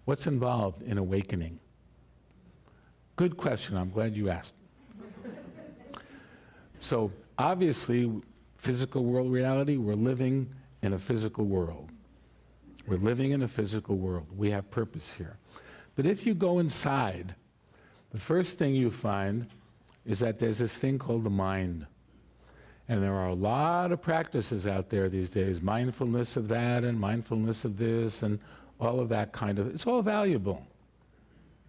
What's involved in awakening? Good question. I'm glad you asked. So obviously, physical world reality, we're living in a physical world. We're living in a physical world. We have purpose here. But if you go inside, the first thing you find is that there's this thing called the mind. And there are a lot of practices out there these days, mindfulness of that and mindfulness of this and all of that kind of, it's all valuable.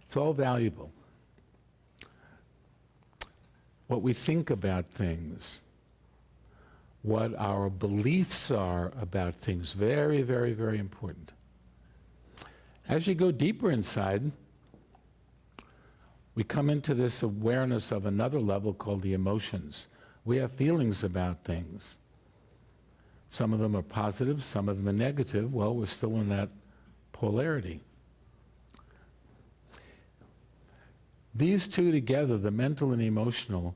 It's all valuable. What we think about things, what our beliefs are about things, very, very, very important. As you go deeper inside, we come into this awareness of another level called the emotions. We have feelings about things. Some of them are positive, some of them are negative. Well, we're still in that polarity. These two together, the mental and emotional,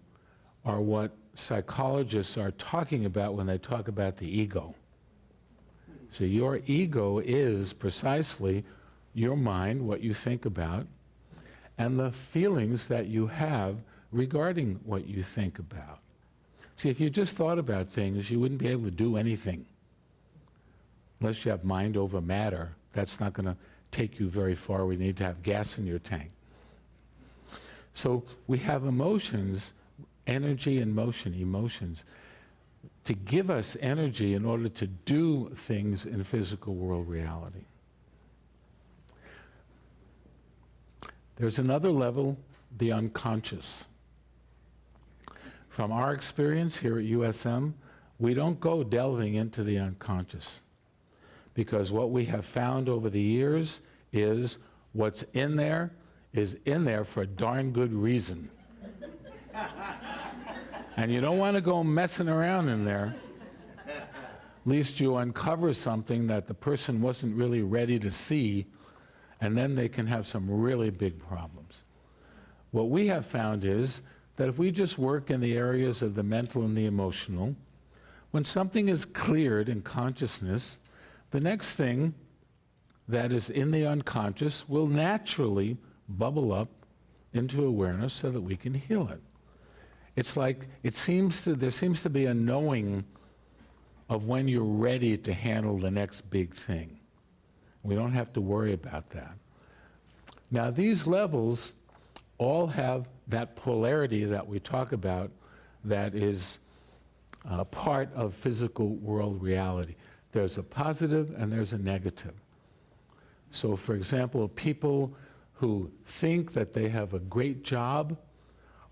are what psychologists are talking about when they talk about the ego. So your ego is precisely your mind, what you think about, and the feelings that you have regarding what you think about. See, if you just thought about things, you wouldn't be able to do anything. Unless you have mind over matter, that's not going to take you very far. We need to have gas in your tank. So we have emotions, energy and motion, emotions, to give us energy in order to do things in physical world reality. There's another level, the unconscious. From our experience here at USM, we don't go delving into the unconscious, because what we have found over the years is what's in there is in there for a darn good reason. And you don't want to go messing around in there, lest you uncover something that the person wasn't really ready to see, and then they can have some really big problems. What we have found is that if we just work in the areas of the mental and the emotional, when something is cleared in consciousness, the next thing that is in the unconscious will naturally bubble up into awareness so that we can heal it. It's like there seems to be a knowing of when you're ready to handle the next big thing. We don't have to worry about that. Now, these levels all have that polarity that we talk about that is part of physical world reality. There's a positive and there's a negative. So, for example, people who think that they have a great job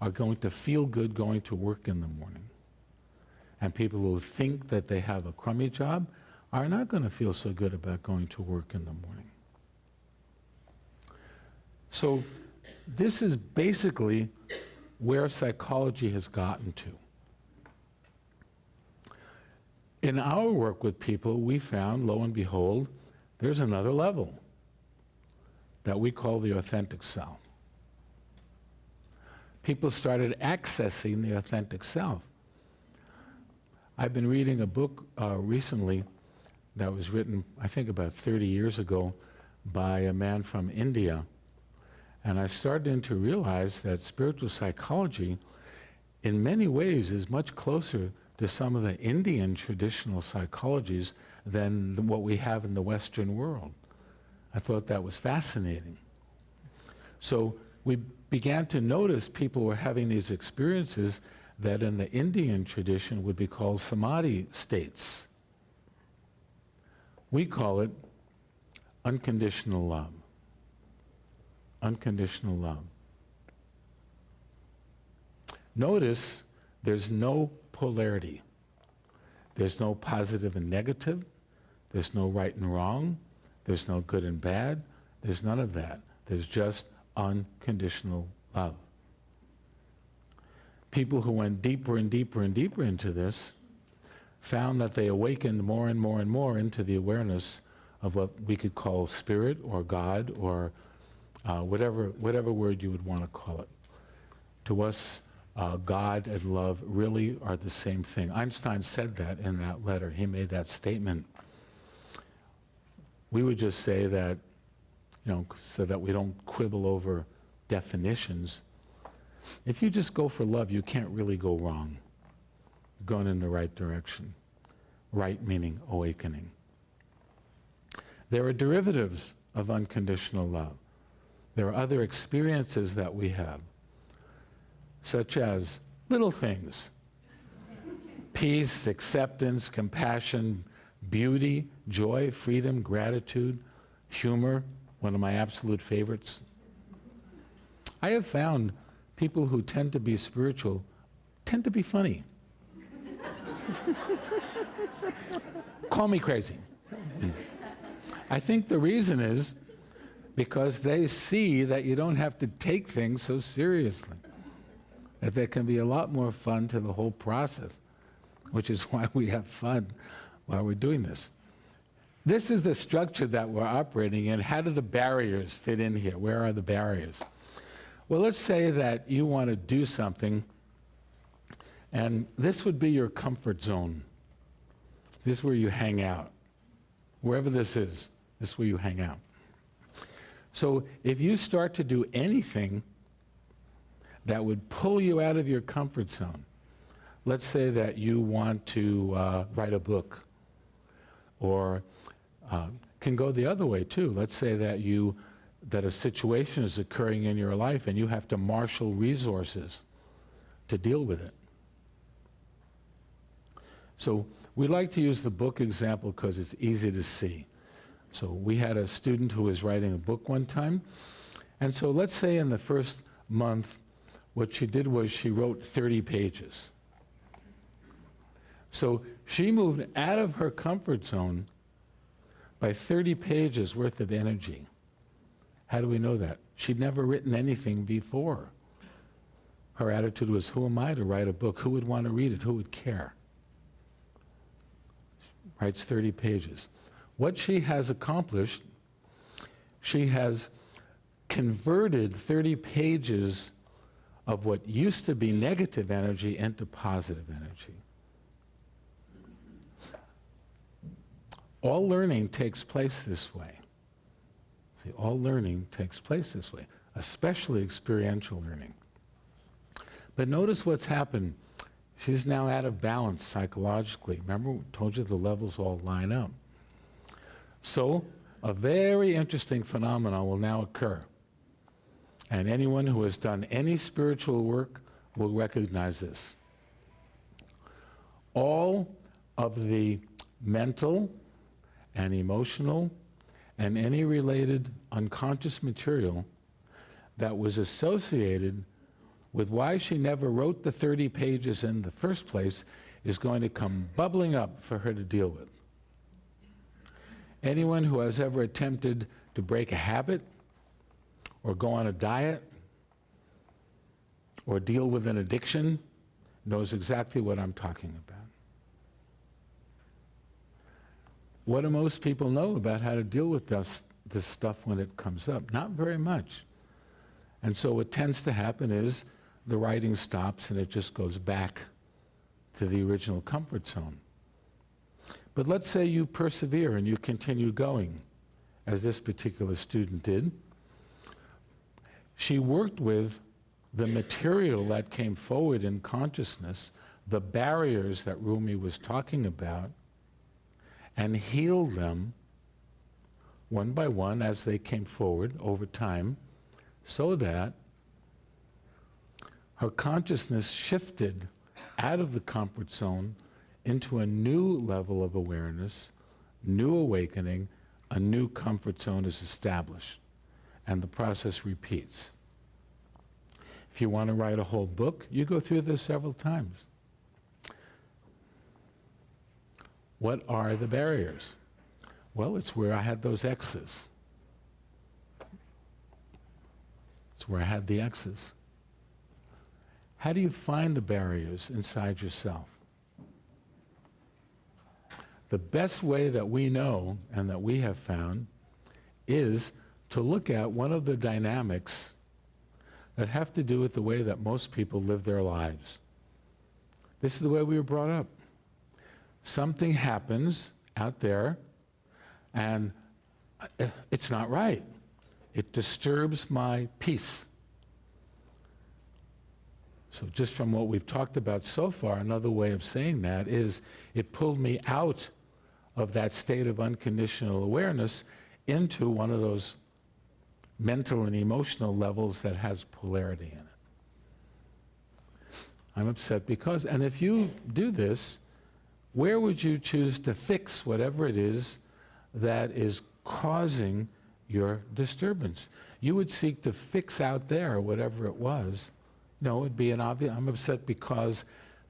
are going to feel good going to work in the morning. And people who think that they have a crummy job are not going to feel so good about going to work in the morning. So this is basically where psychology has gotten to. In our work with people, we found, lo and behold, there's another level that we call the authentic self. People started accessing the authentic self. I've been reading a book recently that was written, I think about 30 years ago, by a man from India. And I started to realize that spiritual psychology, in many ways, is much closer to some of the Indian traditional psychologies than what we have in the Western world. I thought that was fascinating. So we began to notice people were having these experiences that in the Indian tradition would be called samadhi states. We call it unconditional love. Unconditional love. Notice there's no polarity. There's no positive and negative. There's no right and wrong. There's no good and bad. There's none of that. There's just unconditional love. People who went deeper and deeper and deeper into this found that they awakened more and more and more into the awareness of what we could call spirit or God or whatever word you would want to call it. To us, God and love really are the same thing. Einstein said that in that letter. He made that statement. We would just say that so that we don't quibble over definitions. If you just go for love, you can't really go wrong. You're going in the right direction. Right meaning awakening. There are derivatives of unconditional love. There are other experiences that we have, such as little things. Peace, acceptance, compassion, beauty, joy, freedom, gratitude, humor, one of my absolute favorites. I have found people who tend to be spiritual tend to be funny. Call me crazy. I think the reason is because they see that you don't have to take things so seriously, that there can be a lot more fun to the whole process, which is why we have fun while we're doing this. This is the structure that we're operating in. How do the barriers fit in here? Where are the barriers? Well, let's say that you want to do something, and this would be your comfort zone. This is where you hang out. Wherever this is where you hang out. So if you start to do anything that would pull you out of your comfort zone, let's say that you want to write a book, or can go the other way too. Let's say that a situation is occurring in your life and you have to marshal resources to deal with it. So we like to use the book example because it's easy to see. So we had a student who was writing a book one time, and so let's say in the first month what she did was she wrote 30 pages. So she moved out of her comfort zone by 30 pages worth of energy. How do we know that? She'd never written anything before. Her attitude was, who am I to write a book? Who would want to read it? Who would care? She writes 30 pages. What she has accomplished, she has converted 30 pages of what used to be negative energy into positive energy. All learning takes place this way. See, all learning takes place this way, especially experiential learning. But notice what's happened. She's now out of balance psychologically. Remember, I told you the levels all line up. So, a very interesting phenomenon will now occur. And anyone who has done any spiritual work will recognize this. All of the mental and emotional and any related unconscious material that was associated with why she never wrote the 30 pages in the first place is going to come bubbling up for her to deal with. Anyone who has ever attempted to break a habit or go on a diet or deal with an addiction knows exactly what I'm talking about. What do most people know about how to deal with this stuff when it comes up? Not very much. And so what tends to happen is the writing stops and it just goes back to the original comfort zone. But let's say you persevere and you continue going, as this particular student did. She worked with the material that came forward in consciousness, the barriers that Rumi was talking about, and healed them one by one as they came forward over time, so that her consciousness shifted out of the comfort zone into a new level of awareness, new awakening, a new comfort zone is established, and the process repeats. If you want to write a whole book, you go through this several times. What are the barriers? Well, it's where I had those X's. It's where I had the X's. How do you find the barriers inside yourself? The best way that we know and that we have found is to look at one of the dynamics that have to do with the way that most people live their lives. This is the way we were brought up. Something happens out there and it's not right. It disturbs my peace. So just from what we've talked about so far, another way of saying that is it pulled me out of that state of unconditional awareness into one of those mental and emotional levels that has polarity in it. I'm upset because, and if you do this, where would you choose to fix whatever it is that is causing your disturbance? You would seek to fix out there whatever it was. No, it'd be an obvious, I'm upset because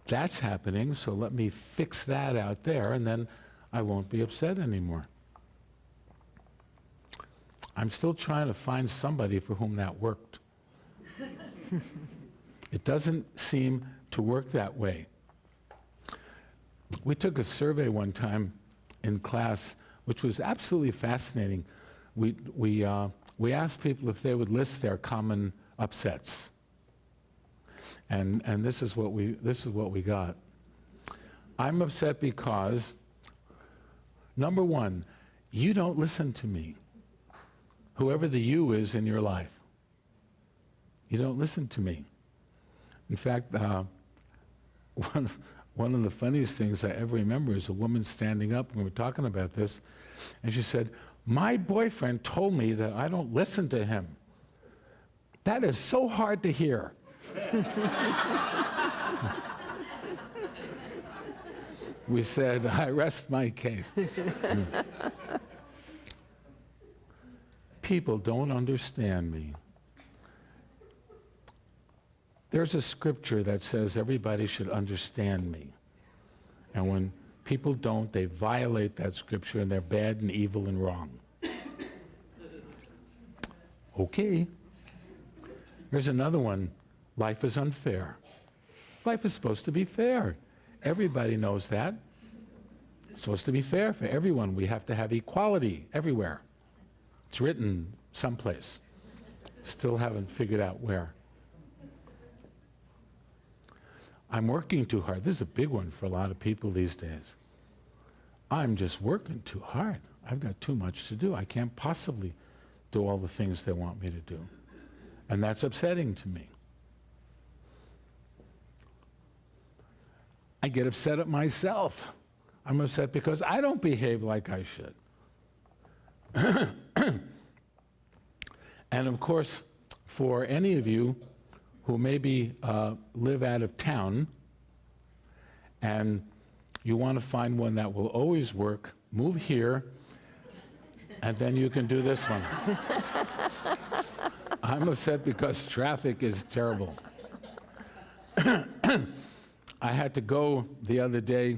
that's happening, so let me fix that out there, and then I won't be upset anymore. I'm still trying to find somebody for whom that worked. It doesn't seem to work that way. We took a survey one time in class, which was absolutely fascinating. We asked people if they would list their common upsets. And this is what we got. I'm upset because, number one, you don't listen to me. Whoever the you is in your life, you don't listen to me. In fact, one of the funniest things I ever remember is a woman standing up when we were talking about this, and she said, "My boyfriend told me that I don't listen to him. That is so hard to hear." We said, "I rest my case." People don't understand me. There's a scripture that says everybody should understand me. And when people don't, they violate that scripture and they're bad and evil and wrong. Okay. Here's another one. Life is unfair. Life is supposed to be fair. Everybody knows that. It's supposed to be fair for everyone. We have to have equality everywhere. It's written someplace. Still haven't figured out where. I'm working too hard. This is a big one for a lot of people these days. I'm just working too hard. I've got too much to do. I can't possibly do all the things they want me to do. And that's upsetting to me. I get upset at myself. I'm upset because I don't behave like I should. And of course, for any of you who maybe live out of town and you want to find one that will always work, move here, and then you can do this one. I'm upset because traffic is terrible. I had to go the other day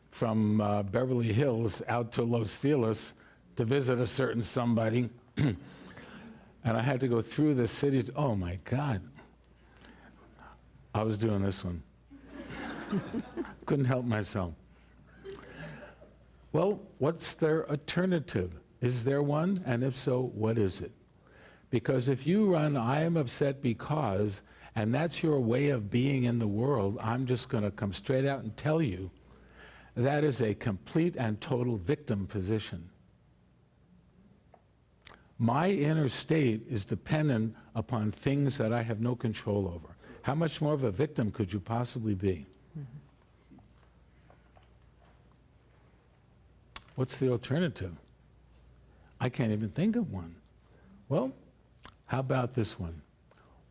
from Beverly Hills out to Los Feliz to visit a certain somebody, and I had to go through the city. Oh my God. I was doing this one. Couldn't help myself. Well, what's their alternative? Is there one? And if so, what is it? Because if you run, I am upset because, and that's your way of being in the world, I'm just going to come straight out and tell you, that is a complete and total victim position. My inner state is dependent upon things that I have no control over. How much more of a victim could you possibly be? Mm-hmm. What's the alternative? I can't even think of one. Well, how about this one?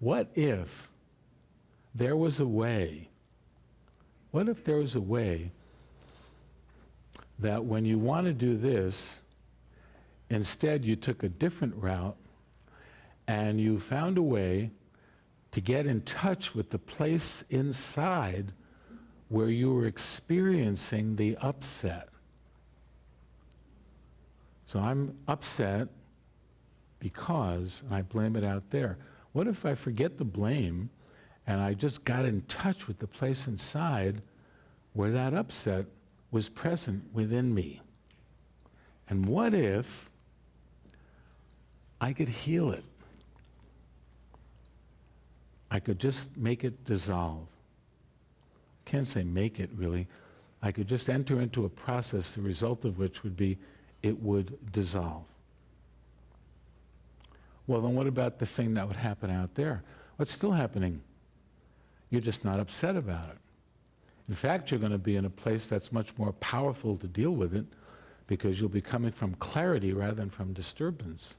What if there was a way, that when you want to do this, instead you took a different route and you found a way to get in touch with the place inside where you were experiencing the upset. So I'm upset because, and I blame it out there. What if I forget the blame and I just got in touch with the place inside where that upset was present within me? And what if I could heal it? I could just make it dissolve. I can't say make it, really. I could just enter into a process, the result of which would be it would dissolve. Well, then what about the thing that would happen out there? What's still happening? You're just not upset about it. In fact, you're going to be in a place that's much more powerful to deal with it, because you'll be coming from clarity rather than from disturbance.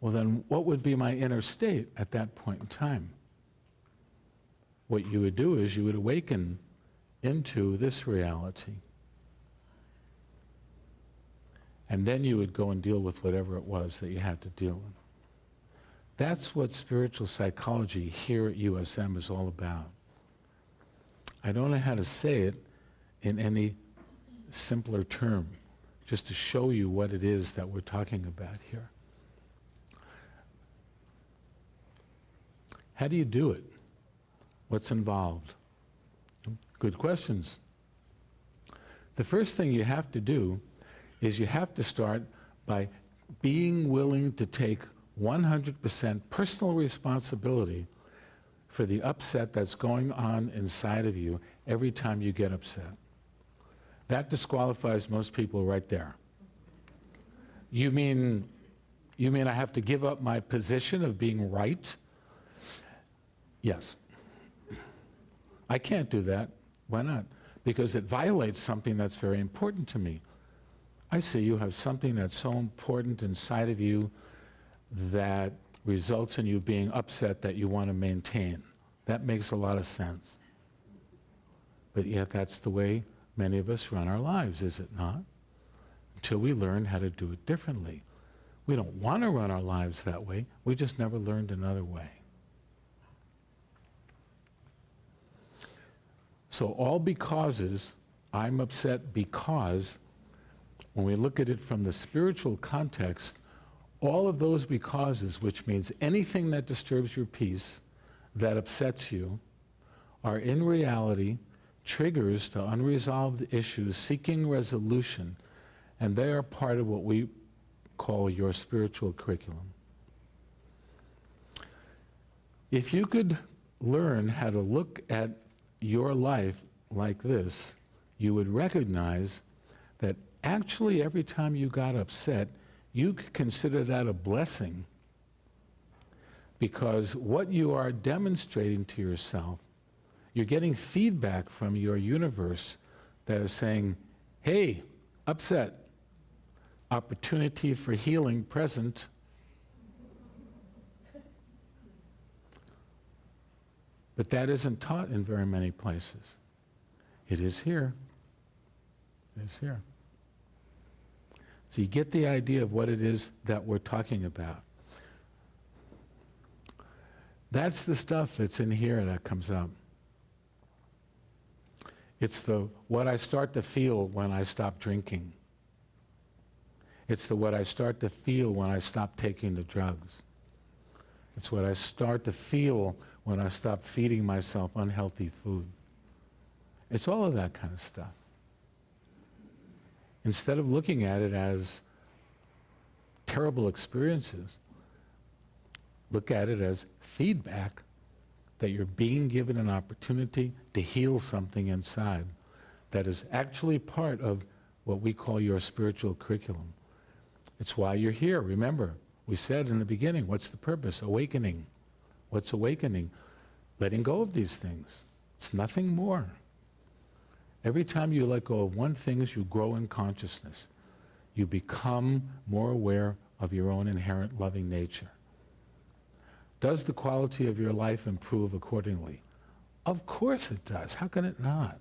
Well, then what would be my inner state at that point in time? What you would do is you would awaken into this reality. And then you would go and deal with whatever it was that you had to deal with. That's what spiritual psychology here at USM is all about. I don't know how to say it in any simpler term, just to show you what it is that we're talking about here. How do you do it? What's involved? Good questions. The first thing you have to do is you have to start by being willing to take 100% personal responsibility for the upset that's going on inside of you every time you get upset. That disqualifies most people right there. You mean I have to give up my position of being right? Yes. I can't do that. Why not? Because it violates something that's very important to me. I see you have something that's so important inside of you that results in you being upset that you want to maintain. That makes a lot of sense. But yet that's the way many of us run our lives, is it not? Until we learn how to do it differently. We don't want to run our lives that way. We just never learned another way. So all becauses, I'm upset because, when we look at it from the spiritual context, all of those becauses, which means anything that disturbs your peace, that upsets you, are in reality triggers to unresolved issues seeking resolution, and they are part of what we call your spiritual curriculum. If you could learn how to look at your life like this, you would recognize that actually every time you got upset, you could consider that a blessing, because what you are demonstrating to yourself, you're getting feedback from your universe that is saying, hey, upset, opportunity for healing present. But that isn't taught in very many places. It is here. It is here. So you get the idea of what it is that we're talking about. That's the stuff that's in here that comes up. It's what I start to feel when I stop drinking. It's what I start to feel when I stop taking the drugs. It's what I start to feel when I stop feeding myself unhealthy food. It's all of that kind of stuff. Instead of looking at it as terrible experiences, look at it as feedback that you're being given an opportunity to heal something inside that is actually part of what we call your spiritual curriculum. It's why you're here. Remember, we said in the beginning, what's the purpose? Awakening. What's awakening? Letting go of these things. It's nothing more. Every time you let go of one thing, you grow in consciousness. You become more aware of your own inherent loving nature. Does the quality of your life improve accordingly? Of course it does. How can it not?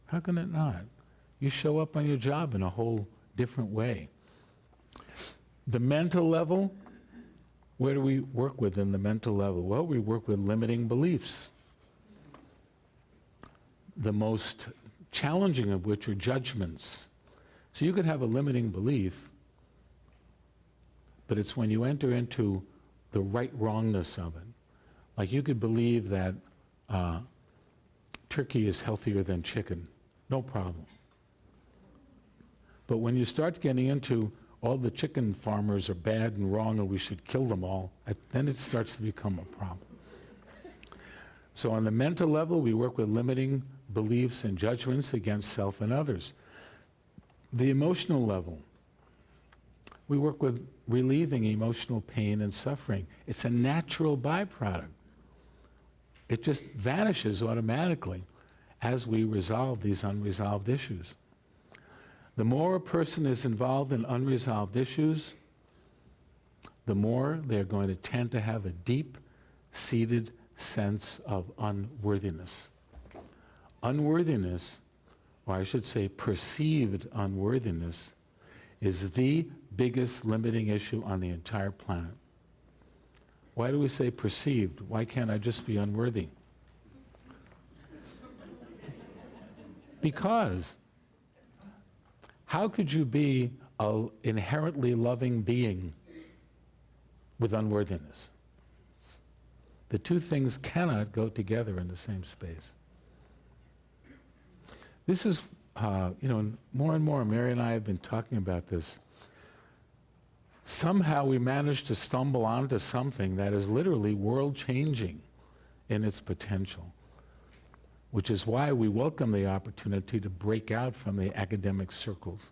How can it not? You show up on your job in a whole different way. The mental level, where do we work with in the mental level? Well, we work with limiting beliefs. The most challenging of which are judgments. So you could have a limiting belief, but it's when you enter into the right-wrongness of it. Like you could believe that turkey is healthier than chicken. No problem. But when you start getting into all the chicken farmers are bad and wrong and we should kill them all, then it starts to become a problem. So on the mental level, we work with limiting beliefs and judgments against self and others. The emotional level, We work with relieving emotional pain and suffering. It's a natural byproduct. It just vanishes automatically as we resolve these unresolved issues. The more a person is involved in unresolved issues, the more they're going to tend to have a deep-seated sense of unworthiness. Unworthiness, or I should say perceived unworthiness, is the biggest limiting issue on the entire planet. Why do we say perceived? Why can't I just be unworthy? Because how could you be an inherently loving being with unworthiness? The two things cannot go together in the same space. This is, more and more, Mary and I have been talking about this. Somehow we managed to stumble onto something that is literally world-changing in its potential, which is why we welcome the opportunity to break out from the academic circles